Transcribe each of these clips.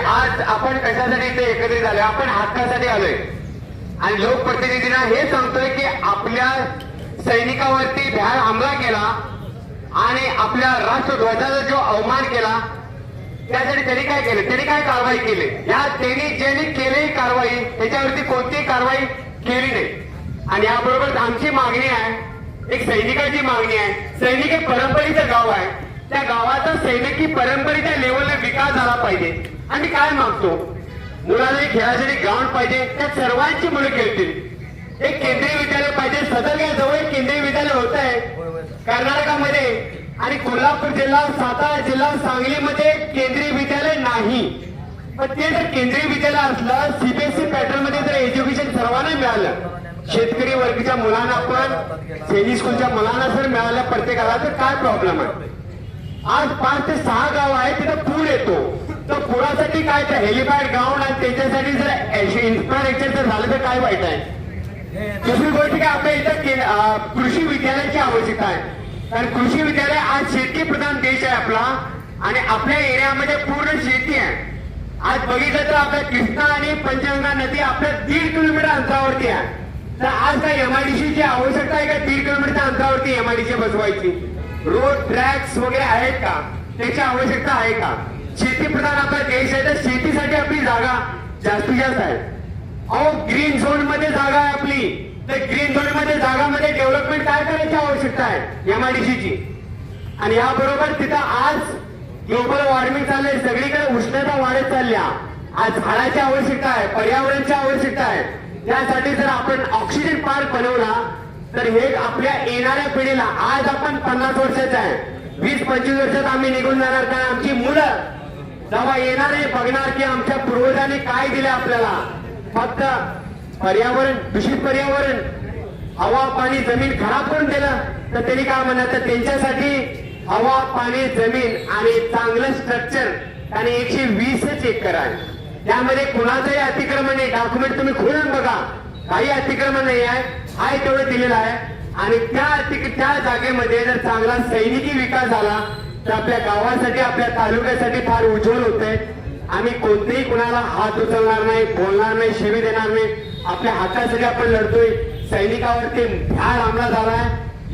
आज आपण कशासाठी इथे एकत्रित आलोय? आपण हक्कासाठी आलोय आणि लोकप्रतिनिधींना हे सांगतोय की आपल्या सैनिकावरती भ्याड हमला केला आणि आपल्या राष्ट्रध्वजाचा जो अवमान केला त्यासाठी त्यांनी काय केलं, त्यांनी काय कारवाई केली, या त्यांनी ज्यांनी केली कारवाई त्याच्यावरती कोणतीही कारवाई केली नाही. आणि याबरोबर आमची मागणी आहे, एक सैनिकाची मागणी आहे. सैनिक एक परंपरेचं गाव आहे, त्या गावाचा सैनिकी परंपरेच्या लेवलला विकास झाला पाहिजे. आम्ही काय मागतो, मुलांना खेळासाठी ग्राउंड पाहिजे, त्यात सर्वांची मुलं खेळतील. एक केंद्रीय विद्यालय पाहिजे. सदरग्याजवळ एक केंद्रीय विद्यालय होत आहे कर्नाटकामध्ये आणि कोल्हापूर जिल्हा, सातारा जिल्हा, सांगलीमध्ये केंद्रीय विद्यालय नाही. पण ते जर केंद्रीय विद्यालय असलं, सीबीएसई पॅटर्न मध्ये जर एज्युकेशन सर्वांना मिळालं, शेतकरी वर्गाच्या मुलांना पण सैनिक स्कूलच्या मुलांना जर मिळालं प्रत्येकाला, तर काय प्रॉब्लेम आहे? आज 5 ते 6 गाव आहे, तिथं पूर येतो. तर पुरासाठी काय, तर हेलिपॅड ग्राउंड आणि त्याच्यासाठी जर इन्फ्रास्ट्रक्चर जर झालं तर काय वाईट आहे? दुसरी गोष्ट काय, आपल्या इथं कृषी विद्यालयाची आवश्यकता आहे. कारण कृषी विद्यालय आज शेती प्रधान देश आहे आपला आणि आपल्या एरियामध्ये पूर्ण शेती आहे. आज बघितलं तर आपल्या कृष्णा आणि पंचगंगा नदी आपल्या 1.5 किलोमीटर अंतरावरती आहे. तर आज काय एमआयडीसीची आवश्यकता आहे का 1.5 किलोमीटरच्या अंतरावरती एमआयडीसी बसवायची? रोड ट्रॅक्स वगैरे आहेत का? त्याची आवश्यकता आहे का? शेती प्रधान आपला देश आहे, तर शेतीसाठी आपली जागा जास्तीत जास्त आहे. अहो ग्रीन झोन मध्ये जागा आहे आपली, तर ग्रीन झोन मध्ये जागामध्ये डेव्हलपमेंट काय करायची आवश्यकता आहे? एमआयडीसीची. आणि याबरोबर तिथं आज ग्लोबल वॉर्मिंग चाललंय, सगळीकडे उष्णता वाढत चालल्या. आज झाडाची आवश्यकता आहे, पर्यावरणाची आवश्यकता आहे. त्यासाठी जर आपण ऑक्सिजन पार्क बनवला तर हे आपल्या येणाऱ्या पिढीला, आज आपण 50 वर्षाचा आहे, 20-25 वर्षात आम्ही निघून जाणार. कारण आमची मुलं जेव्हा येणार आहे बघणार की आमच्या पूर्वजांनी काय दिले आपल्याला. फक्त पर्यावरण, दूषित पर्यावरण, हवा पाणी जमीन खराब करून दिलं तर त्यांनी काय म्हणणार, तर त्यांच्यासाठी हवा पाणी जमीन आणि चांगलं स्ट्रक्चर आणि 120च एकर आहे. त्यामध्ये कुणाचंही अतिक्रमण नाही. डॉक्युमेंट तुम्ही खोलून बघा, काही अतिक्रमण नाही आहे, आहे तेवढं दिलेलं आहे. आणि त्या जागेमध्ये जर चांगला सैनिकी विकास झाला तर आपल्या गावासाठी, आपल्या तालुक्यासाठी फार उज्ज्वल होतंय. आम्ही कोणतेही कुणाला हात उचलणार नाही, बोलणार नाही, शिवी देणार नाही. आपल्या हक्कासाठी आपण लढतोय. सैनिकावरती भ्याड हमला झालाय,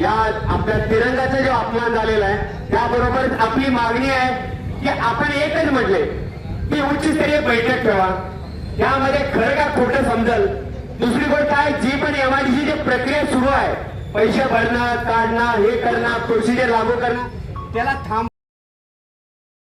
या आपल्या तिरंगाचा जो अपमान झालेला आहे, त्याबरोबर आपली मागणी आहे की आपण एकच म्हटले की उच्चस्तरीय बैठक ठेवा, त्यामध्ये खरं का खोटं समजल. दुसरी गोष्ट आहे, जी पण एमआयडीसी जी प्रक्रिया सुरू आहे, पैसे भरणं, काढणं, हे करणं, प्रोसिजर लागू करणं, त्याला थांब